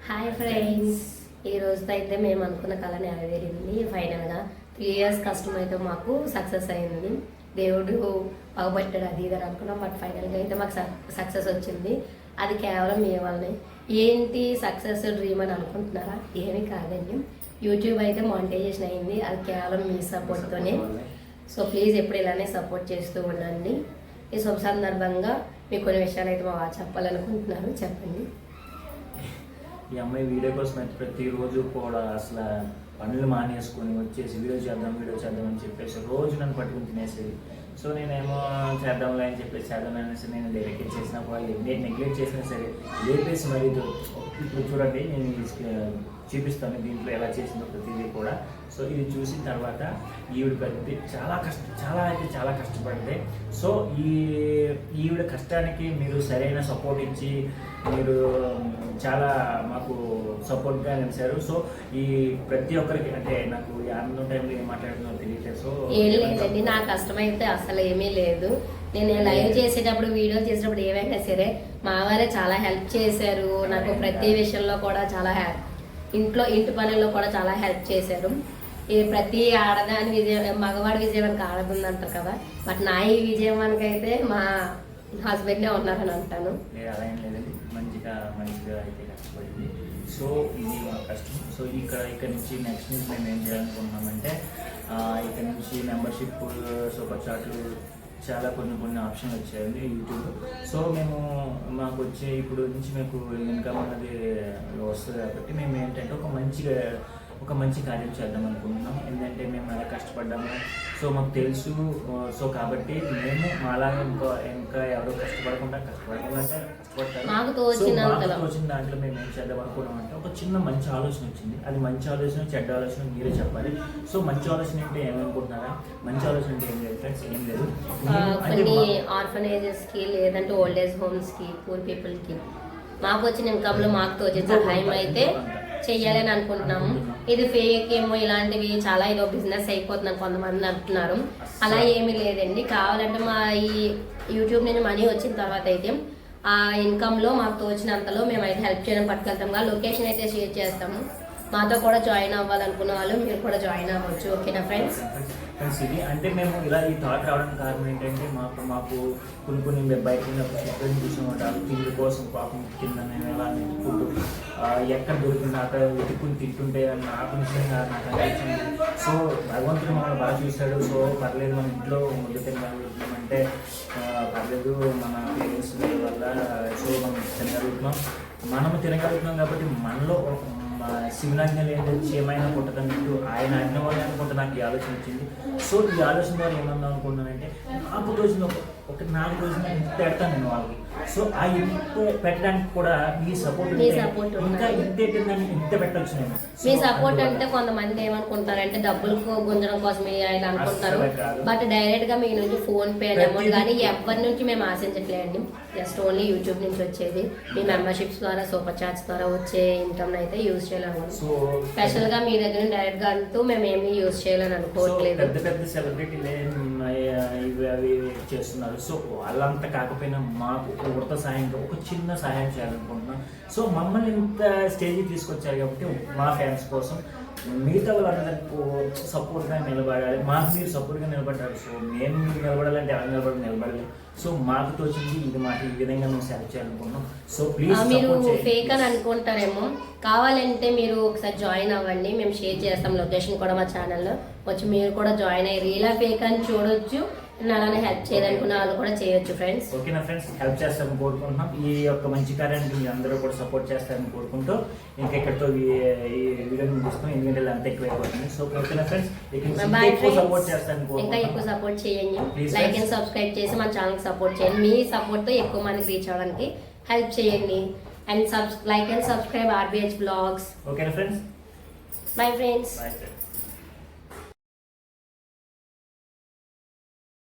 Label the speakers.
Speaker 1: Hi friends, ఈ రోజుతో అయితే మేము అనుకున్న కళ నెరవేరింది. ఫైనల్గా 3 years కష్టం అయితే మాకు సక్సెస్ అయింది. దేవుడు బాగుపట్టాడు అది ఇది అని అనుకున్నాం. బట్ ఫైనల్గా అయితే మాకు సక్సెస్ వచ్చింది. అది కేవలం మీ వల్లనే. ఏంటి సక్సెస్ డ్రీమ్ అని అనుకుంటున్నారా? ఏమీ కాదండి, యూట్యూబ్ అయితే మానిటైజేషన్ అయింది. అది కేవలం మీ సపోర్ట్తోనే. సో ప్లీజ్ ఎప్పుడు ఇలానే సపోర్ట్ చేస్తూ ఉండండి. ఈ శుభ సందర్భంగా మీకు కొన్ని విషయాలు అయితే మా చెప్పాలనుకుంటున్నారు. చెప్పండి.
Speaker 2: ఈ అమ్మాయి వీడియో కోసం అయితే ప్రతిరోజు కూడా అసలు పనులు మానేసుకొని వచ్చేసి వీడియో చేద్దాం అని చెప్పేసి రోజు నన్ను పట్టుకుని తినేసేది. సో నేనేమో చేద్దాంలే అని చెప్పేసి అనేసి నేను డైరెక్ట్ చేసిన వాళ్ళు నేను నెగ్లెక్ట్ చేసినా సరే లేపేసి మరి ఇప్పుడు చూడండి, నేను చూపిస్తాను దీంట్లో ఎలా చేసిందో ప్రతిదీ కూడా. సో ఇది చూసిన తర్వాత ఈవిడ పెద్ద చాలా కష్టపడింది. సో ఈవిడ కష్టానికి మీరు సరైన సపోర్ట్ ఇచ్చి మీరు చాలా మాకు సపోర్ట్గా నిలిచారు. సో ఈ ప్రతి ఒక్కరికి అంటే నాకు ఈ ఆనందం టైంలో ఏం మాట్లాడుతుందో తెలియట్లేదు. సో
Speaker 1: ఏం లేదండి, నా కష్టం అయితే అసలు ఏమీ లేదు. నేను లైవ్ చేసేటప్పుడు వీడియో చేసేటప్పుడు ఏమైనా సరే మా వారే చాలా హెల్ప్ చేశారు. నాకు ప్రతి విషయంలో కూడా చాలా ఇంటి పనుల్లో కూడా చాలా హెల్ప్ చేశారు. ఇది ప్రతి ఆడదాని విజయం మగవాడి విజయానికి ఆడదుంది అంటారు కదా. బట్ నా ఈ విజయానికి అయితే మా హస్బెండే ఉన్నారని అంటాను.
Speaker 2: అలా ఏం లేదండి, మంచిగా అయితే కష్టపడింది. సో ఇది మా కష్టం. సో ఇక్కడ నుంచి నెక్స్ట్ నుంచి మేము ఏం చేయాలనుకుంటున్నామంటే ఇక్కడ నుంచి మెంబర్షిప్, సూపర్ చాట్లు చాలా కొన్ని ఆప్షన్లు వచ్చాయండి యూట్యూబ్. సో మాకు వచ్చే ఇప్పుడు నుంచి మీకు ఇన్కమ్ అనేది వస్తుంది కాబట్టి మేము ఏంటంటే ఒక మంచి కార్యం చేద్దాం అనుకుంటున్నాం. ఏంటంటే మేము ఎలా కష్టపడ్డాము సో మాకు తెలుసు. సో కాబట్టి మేము అలాగే ఇంకా ఎవరో కష్టపడకుండా అంటే కష్టపడతారు.
Speaker 1: మాకు తోచిన
Speaker 2: దాంట్లో మేము ఏం చేద్దాం అనుకున్నాం అంటే ఒక చిన్న మంచి ఆలోచన వచ్చింది. అది మంచి ఆలోచన చెడ్డ ఆలోచన మీరే చెప్పాలి. సో మంచి ఆలోచన అంటే ఏమనుకుంటున్నారా? మంచి ఆలోచన అంటే ఏం లేదు ఫ్రెండ్స్, ఏం లేదు.
Speaker 1: కొన్ని ఆర్ఫనేజెస్కి లేదంటే ఓల్డ్ ఏజ్ హోమ్స్కి, పూర్ పీపుల్కి మాకు వచ్చిన ఇన్కమ్లో మాకు తోచిన సహాయం అయితే చెయ్యాలని అనుకుంటున్నాము. ఇది ఫేక్ ఏమో ఇలాంటివి చాలా ఏదో బిజినెస్ అయిపోతుందని కొంతమంది అంటున్నారు. అలా ఏమీ లేదండి. కావాలంటే మా ఈ యూట్యూబ్ నుంచి మనీ వచ్చిన తర్వాత అయితే ఆ ఇన్కమ్లో మాకు తోచినంతలో మేమైతే హెల్ప్ చేయడం పట్టుకెళ్తాము. లొకేషన్ అయితే షేర్ చేస్తాము. మాతో కూడా జాయిన్ అవ్వాలనుకున్న వాళ్ళు మీరు కూడా జాయిన్ అవ్వచ్చు. ఓకేనా ఫ్రెండ్స్?
Speaker 2: ఇది అంటే మేము ఇలా ఈ థాట్ రావడానికి కారణం ఏంటంటే మాకు కొన్ని బయట చిత్రం చూసినమాట తిండి కోసం పాపం కింద మేము ఎలా నెట్టుకుంటూ ఎక్కడ దొరికింది అక్కడ వెతుక్కుని తింటుంటే నాకు నిజంగా నాకు అనిపించింది. సో భగవంతుడు మనల్ని బాగా చూశాడు. సో పర్లేదు, మన ఇంట్లో ముద్ద తినగలుగుతున్నామంటే పర్లేదు, మన పేరెంట్స్ వల్ల సో మనం తినగలుగుతున్నాం కాబట్టి మనలో శివనాజ్ఞలు ఏంటంటే ఏమైనా పుట్టదన్నట్టు ఆయన ఆజ్ఞ వల్ల అనుకుంటే నాకు ఈ ఆలోచన వచ్చింది. సో ఈ ఆలోచన ద్వారా ఏమన్నా అనుకుంటున్నానంటే నాకు రోజున ఒక 4 రోజులు ఇంత పెడతాను నేను వాళ్ళకి. సో ఆ ఇంత పెట్టడానికి కూడా మీ సపోర్ట్ ఇంకా ఇంత పెట్టచ్చు నేను.
Speaker 1: మీ సపోర్ట్ అంటే కొంతమంది ఏమనుకుంటారంటే డబ్బులు గుంజడం కోసం ఆయన అనుకుంటారు. బట్ డైరెక్ట్ గా మీ నుంచి ఫోన్ పే అమౌంట్ కానీ ఎవరి నుంచి మేము ఆశించట్లేదండి. జస్ట్ ఓన్లీ యూట్యూబ్ నుంచి వచ్చేది మీ మెంబర్షిప్స్ ద్వారా, సూపర్ చాట్స్ ద్వారా వచ్చే ఇన్కమ్ అయితే యూజ్ చేయాలనుకుంటున్నాం. స్పెషల్ గా మీ దగ్గర డైరెక్ట్ గా అంటూ మేము ఏమి యూజ్ చేయాలని అనుకోవట్లేదు.
Speaker 2: పెద్ద సెలబ్రిటీలే అవి చేస్తున్నారు. సో వాళ్ళంతా కాకపోయినా మాకు ఉడత సాయంగా ఒక చిన్న సహాయం చేయాలనుకుంటున్నాం. సో మమ్మల్ని ఇంత స్టేజ్కి తీసుకొచ్చారు కాబట్టి మా ఫ్యాన్స్ కోసం మిగతా వాళ్ళందరికీ సపోర్ట్గా నిలబడాలి. మాకు మీరు సపోర్ట్గా నిలబడ్డారు. సో మేము మీరు నిలబడాలంటే ఎలా నిలబడలేదు. సో మాకు తోచింది ఇది మాట ఈ విధంగా మేము సెలెక్ట్ చేయాలనుకుంటున్నాం. సో ప్లీజ్
Speaker 1: మీరు ఫేక్ అని అనుకుంటారేమో, కావాలంటే మీరు ఒకసారి జాయిన్ అవ్వండి. మేము షేర్ చేస్తాం లొకేషన్ కూడా మా ఛానల్లో. వచ్చి మీరు కూడా జాయిన్ అయ్యి రియల్ ఫేక్ అని చూడొచ్చు. అలానే హెల్ప్ చేయాలనుకున్న వాళ్ళు కూడా చేయొచ్చు ఫ్రెండ్స్.
Speaker 2: ఓకేనా ఫ్రెండ్స్? హెల్ప్ చేస్తారని కోరుకుంటున్నాం. ఈ యొక్క మంచి కార్యానికి మీరు అందరూ కూడా సపోర్ట్ చేస్తారని కోరుకుంటూ ఇంకా ఇక్కడితో ఈ వీడియో ముగిస్తాం. ఎందుకంటే అంత ఎక్కువ అయిపోతుంది. సో ఓకేనా ఫ్రెండ్స్? సపోర్ట్ చేస్తారని
Speaker 1: ఇంకా ఎక్కువ సపోర్ట్ చేయండి. లైక్ అండ్ సబ్స్క్రైబ్ చేసి మన ఛానల్ సపోర్ట్ చేయండి. మీ సపోర్ట్ తో ఎక్కువ మందికి రీచ్ అవ్వడానికి హెల్ప్ చేయండి. And like and subscribe RBH Vlogs.
Speaker 2: ఓకేనా friends?
Speaker 1: Bye friends.
Speaker 2: Bye friends.